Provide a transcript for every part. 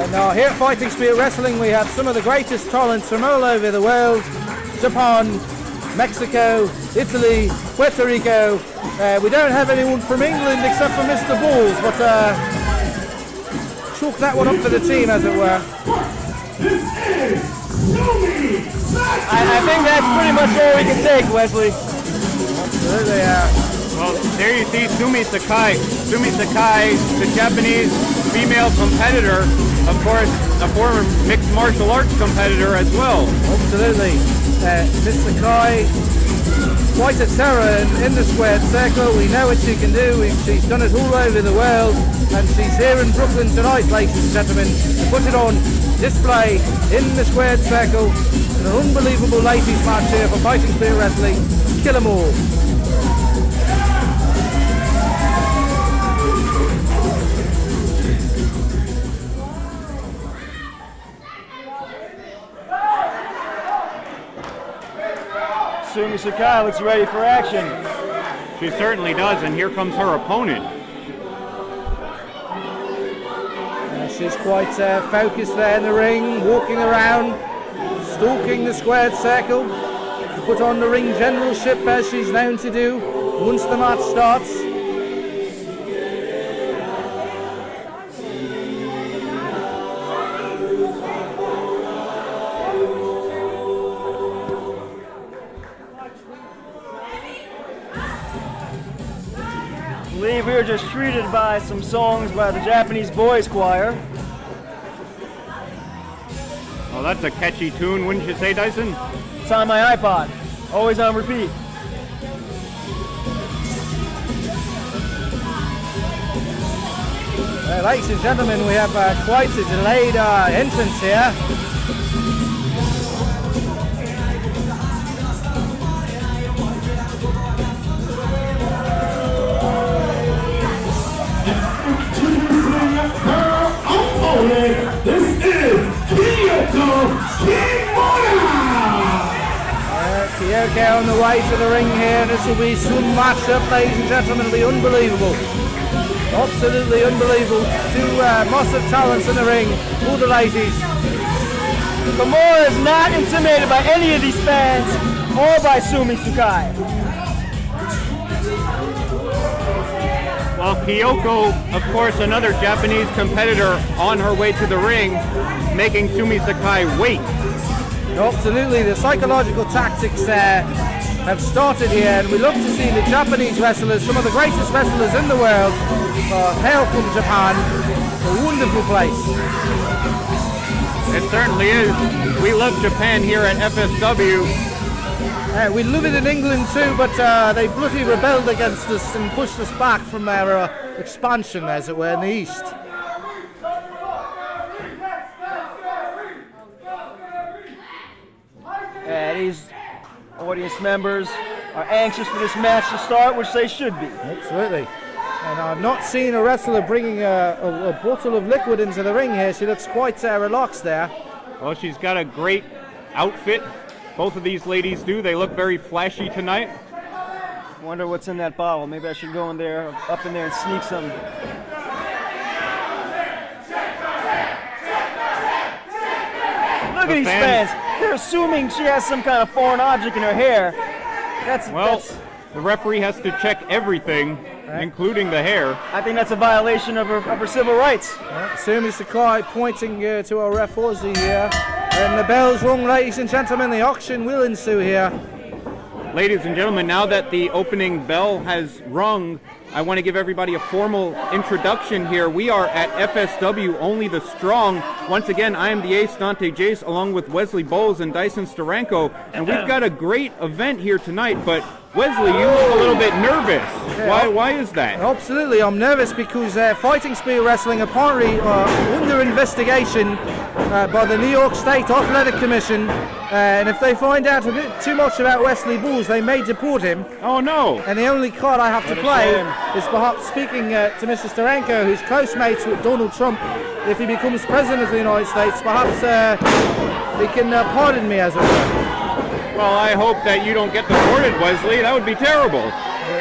And here at Fighting Spirit Wrestling we have some of the greatest talents from all over the world. Japan, Mexico, Italy, Puerto Rico. We don't have anyone from England except for Mr. Bolls, but chalk that one up for the team, as it were. I think that's pretty much all we can take, Wesley. Absolutely, yeah. Well, there you see Sumie Sukai. Sumie Sukai, the Japanese female competitor, of course, a former mixed martial arts competitor as well. Absolutely. Miss Sukai, quite a terror in the squared circle. We know what she can do. She's done it all over the world, and she's here in Brooklyn tonight, ladies and gentlemen, to put it on display in the squared circle. An unbelievable ladies match here for Fighting Spirit Wrestling. Kill 'em all. Sumie Sukai looks ready for action. She certainly does, and here comes her opponent. She's quite focused there in the ring, walking around, stalking the squared circle, to put on the ring generalship as she's known to do once the match starts. I believe we were just treated by some songs by the Japanese boys choir. Well, that's a catchy tune, wouldn't you say, Dyson? It's on my iPod, always on repeat. Ladies and gentlemen, we have quite a delayed entrance here. This is Kyoko Kiamura! Kyoko on the way to the ring here. This will be some matchup, ladies and gentlemen. It'll be unbelievable. Absolutely unbelievable. Two massive talents in the ring. All the ladies. Kiamura is not intimidated by any of these fans or by Sumie Sukai. Well, Kyoko, of course, another Japanese competitor on her way to the ring, making Sumie Sukai wait. Absolutely, the psychological tactics have started here, and we love to see the Japanese wrestlers, some of the greatest wrestlers in the world, hail from Japan. A wonderful place. It certainly is. We love Japan here at FSW. We love it in England too, but they bloody rebelled against us and pushed us back from their expansion, as it were, in the east. These audience members are anxious for this match to start, which they should be. Absolutely. And I've not seen a wrestler bringing a bottle of liquid into the ring here. She looks quite relaxed there. Well, she's got a great outfit. Both of these ladies do. They look very flashy tonight. Wonder what's in that bottle. Maybe I should go in there, up in there and sneak some. Look at these fans. They're assuming she has some kind of foreign object in her hair. The referee has to check everything, including the hair. I think that's a violation of her civil rights. Sumie Sukai pointing to our ref Ozzy here. And the bell's rung, ladies and gentlemen. The auction will ensue here. Ladies and gentlemen, now that the opening bell has rung, I want to give everybody a formal introduction here. We are at FSW, Only the Strong. Once again, I am the ace, Dante Jayce, along with Wesley Bolls and Dyson Steranko. And we've got a great event here tonight, but Wesley, you look a little bit nervous. Why is that? Absolutely, I'm nervous because Fighting Spirit Wrestling apparently are under investigation by the New York State Athletic Commission, and if they find out a bit too much about Wesley Bolls, they may deport him. Oh no! And the only card I have to play is perhaps speaking to Mr. Steranko, who's close mates with Donald Trump. If he becomes president of the United States, perhaps he can pardon me, as it were. Well, I hope that you don't get deported, Wesley. That would be terrible.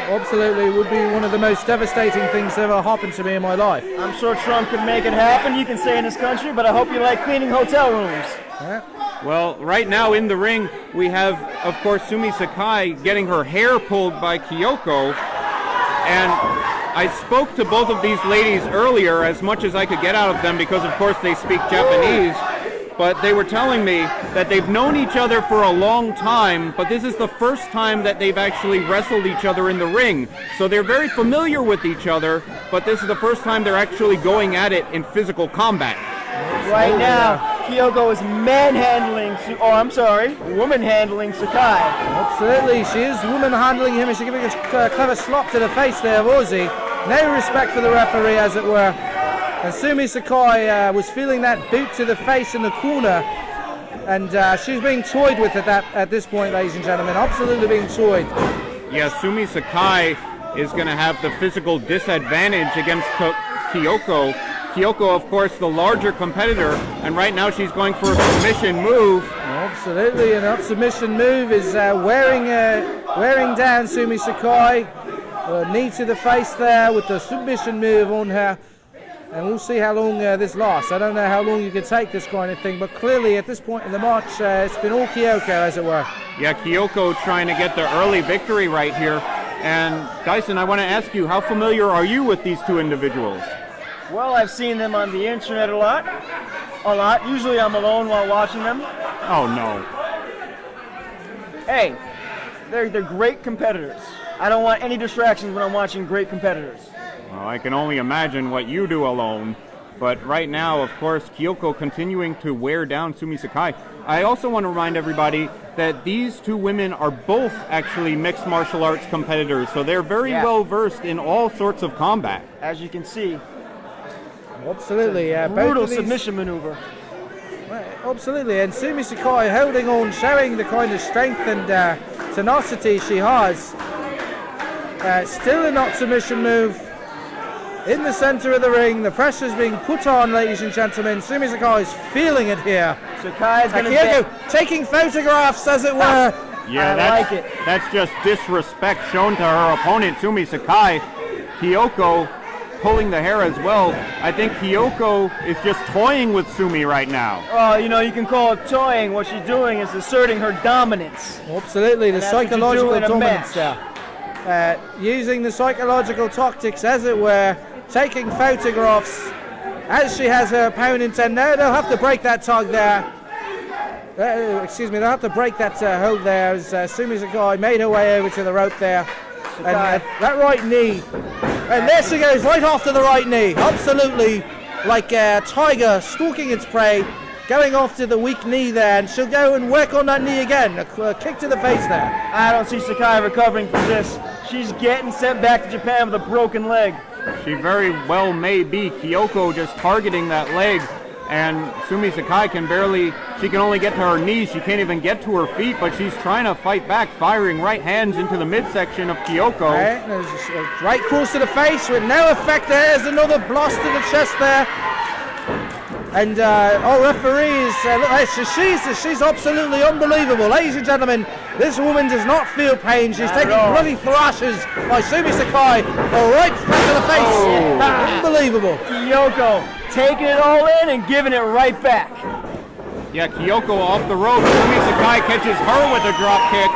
absolutely. It would be one of the most devastating things that ever happened to me in my life. I'm sure Trump could make it happen. You can stay in this country, but I hope you like cleaning hotel rooms. Yeah. Well, right now in the ring, we have, of course, Sumie Sukai getting her hair pulled by Kyoko. And I spoke to both of these ladies earlier as much as I could get out of them because, of course, they speak Japanese. But they were telling me that they've known each other for a long time, but this is the first time that they've actually wrestled each other in the ring. So they're very familiar with each other, but this is the first time they're actually going at it in physical combat. Right now, Kyoko is woman-handling Sakai. Absolutely, she is woman-handling him, and she's giving a clever slap to the face there of Ozzy. No respect for the referee, as it were. And Sumie Sukai was feeling that boot to the face in the corner, and she's being toyed with at this point, ladies and gentlemen. Absolutely being toyed. Yeah, Sumie Sukai is going to have the physical disadvantage against Kyoko. Kyoko, of course, the larger competitor, and right now she's going for a submission move. Absolutely, and that submission move is wearing down Sumie Sukai. Knee to the face there with the submission move on her. And we'll see how long this lasts. I don't know how long you can take this kind of thing, but clearly at this point in the match, it's been all Kyoko, as it were. Yeah, Kyoko trying to get the early victory right here. And Dyson, I want to ask you, how familiar are you with these two individuals? Well, I've seen them on the internet a lot. Usually I'm alone while watching them. Oh, no. Hey, they're great competitors. I don't want any distractions when I'm watching great competitors. Well, I can only imagine what you do alone. But right now, of course, Kyoko continuing to wear down Sumie Sukai. I also want to remind everybody that these two women are both actually mixed martial arts competitors, so they're very well versed in all sorts of combat. As you can see, absolutely, brutal submission maneuver. Absolutely, and Sumie Sukai holding on, showing the kind of strength and tenacity she has. Still a not submission move. In the center of the ring, the pressure's being put on, ladies and gentlemen. Sumie Sukai is feeling it here. Sukai's going to Kyoko taking photographs, as it were. Yeah, that's just disrespect shown to her opponent, Sumie Sukai. Kyoko pulling the hair as well. I think Kyoko is just toying with Sumie right now. Oh, you can call it toying. What she's doing is asserting her dominance. Absolutely, the psychological dominance there. Using the psychological tactics, as it were, taking photographs as she has her opponent, and no, they'll have to break that tug there. They'll have to break that hold there as Sumie Sukai made her way over to the rope there. And that right knee, and there she goes, right after the right knee, absolutely like a tiger stalking its prey, going after the weak knee there, and she'll go and work on that knee again, a kick to the face there. I don't see Sukai recovering from this. She's getting sent back to Japan with a broken leg. She very well may be. Kyoko just targeting that leg, and Sumie Sukai can only get to her knees. She can't even get to her feet, but she's trying to fight back, firing right hands into the midsection of Kyoko. Right, there's a right cross to the face with no effect there. There's another blast to the chest there. And our referees, she's absolutely unbelievable. Ladies and gentlemen, this woman does not feel pain. She's taking bloody thrashes by Sumie Sukai right back to the face. Unbelievable. Kyoko taking it all in and giving it right back. Yeah, Kyoko off the rope. Sumie Sukai catches her with a drop kick.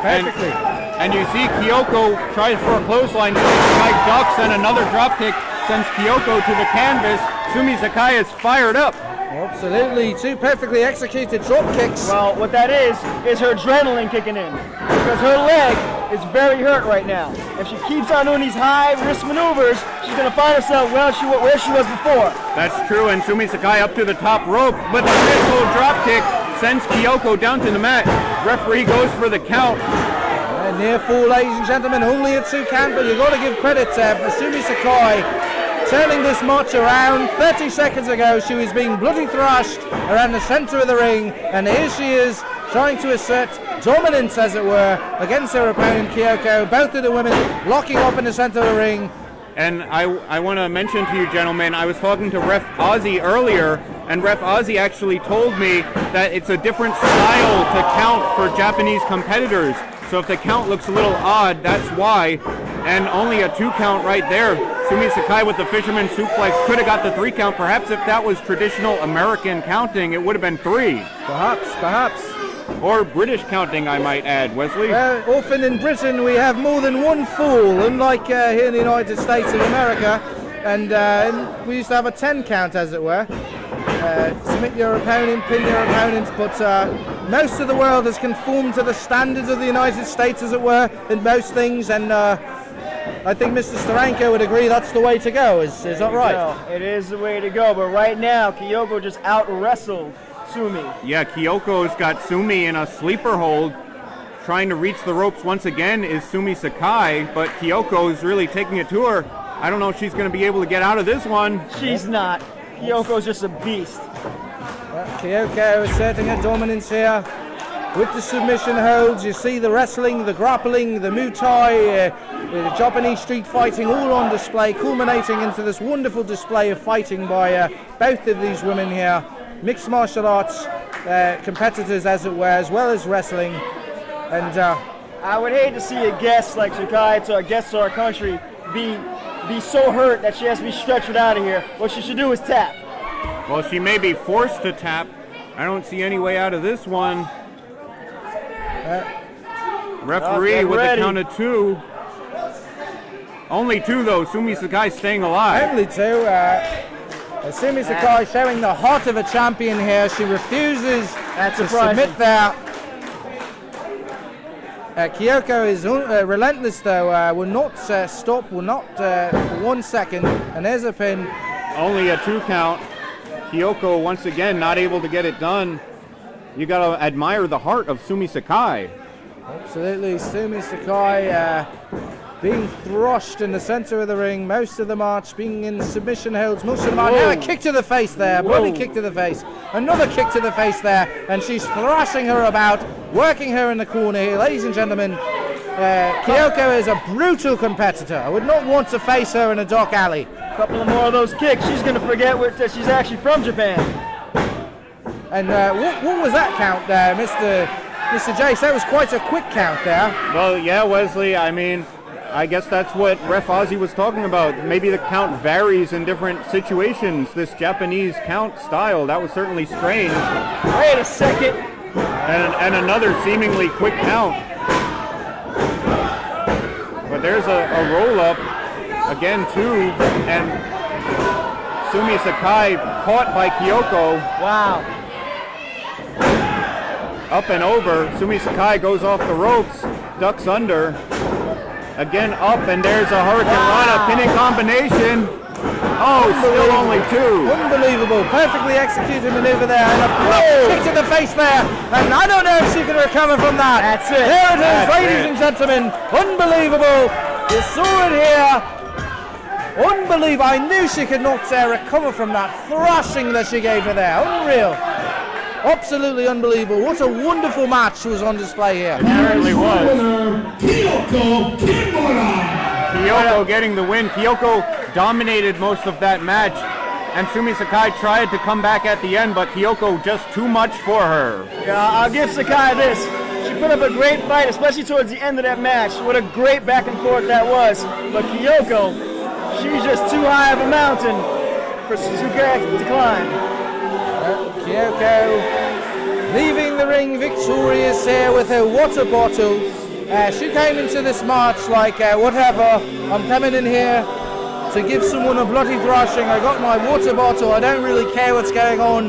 Perfectly. And you see Kyoko tries for a clothesline. Sumie Sukai ducks, and another drop kick sends Kyoko to the canvas. Sumie Sukai is fired up. Absolutely, two perfectly executed drop kicks. Well, what that is her adrenaline kicking in. Because her leg is very hurt right now. If she keeps on doing these high-risk maneuvers, she's going to find herself where she was before. That's true, and Sumie Sukai up to the top rope with a missile drop kick sends Kyoko down to the mat. Referee goes for the count. Near fall, ladies and gentlemen, only a 2 count, but you've got to give credit for Sumie Sukai turning this match around. 30 seconds ago, she was being bloody thrashed around the center of the ring, and here she is trying to assert dominance, as it were, against her opponent, Kyoko. Both of the women locking up in the center of the ring. And I want to mention to you, gentlemen, I was talking to Ref Ozzy earlier, and Ref Ozzy actually told me that it's a different style to count for Japanese competitors. So if the count looks a little odd, that's why. And only a 2 count right there. Sumie Sukai with the fisherman suplex could have got the 3 count. Perhaps if that was traditional American counting, it would have been 3. Perhaps. Or British counting, I might add, Wesley. Often in Britain we have more than one fall, unlike here in the United States of America. And we used to have a 10 count, as it were. Submit your opponent, pin your opponent, but most of the world has conformed to the standards of the United States, as it were, in most things, and I think Mr. Steranko would agree that's the way to go. Is that right? No, it is the way to go, but right now, Kyoko just out-wrestled Sumie. Yeah, Kyoko's got Sumie in a sleeper hold. Trying to reach the ropes once again is Sumie Sukai, but Kyoko's really taking it to her. I don't know if she's going to be able to get out of this one. She's not. Kyoko's just a beast. Kyoko asserting her dominance here with the submission holds. You see the wrestling, the grappling, the Muay Thai, the Japanese street fighting all on display, culminating into this wonderful display of fighting by both of these women here. Mixed martial arts competitors, as it were, as well as wrestling. And I would hate to see a guest like Sukai, to a guest to our country, be so hurt that she has to be stretchered out of here. What she should do is tap. Well, she may be forced to tap. I don't see any way out of this one. Referee with a count of 2. Only 2 though. Sumie Sukai staying alive. only 2. Sumie Sukai showing the heart of a champion here. She refuses to submit there. Kyoko is relentless though, will not stop, will not for 1 second, and there's a pin. Only a 2 count. Kyoko once again not able to get it done. You gotta admire the heart of Sumie Sukai. Absolutely, Sumie Sukai being thrashed in the center of the ring, most of the match being in submission holds, most of the match. Now a kick to the face there, bloody kick to the face. Another kick to the face there, and she's thrashing her about, working her in the corner here. Ladies and gentlemen, Kyoko is a brutal competitor. I would not want to face her in a dark alley. A couple of more of those kicks, she's going to forget that she's actually from Japan. And what was that count there, Mr. Jayce? That was quite a quick count there. Well, yeah, Wesley, I mean, I guess that's what Ref Ozzy was talking about. Maybe the count varies in different situations. This Japanese count style, that was certainly strange. Wait a second. And another seemingly quick count. But there's a roll-up, again, too, and Sumie Sukai caught by Kyoko. Wow. Up and over. Sumie Sukai goes off the ropes, ducks under. Again up, and there's a Hurricane Rana pinning combination. Oh, still only 2. Unbelievable. Perfectly executed maneuver there. And a kick to the face there. And I don't know if she can recover from that. That's it. There it is, That's ladies and gentlemen. Unbelievable. You saw it here. Unbelievable. I knew she could not recover from that thrashing that she gave her there. Unreal. Absolutely unbelievable. What a wonderful match was on display here. It certainly was. Kyoko Kiamura. Kyoko getting the win. Kyoko dominated most of that match, and Sumie Sukai tried to come back at the end, but Kyoko just too much for her. Yeah, I'll give Sukai this. She put up a great fight, especially towards the end of that match. What a great back and forth that was. But Kyoko, she's just too high of a mountain for Sukai to climb. Kyoko leaving the ring victorious here with her water bottle. She came into this match like, whatever, I'm coming in here to give someone a bloody thrashing. I got my water bottle, I don't really care what's going on.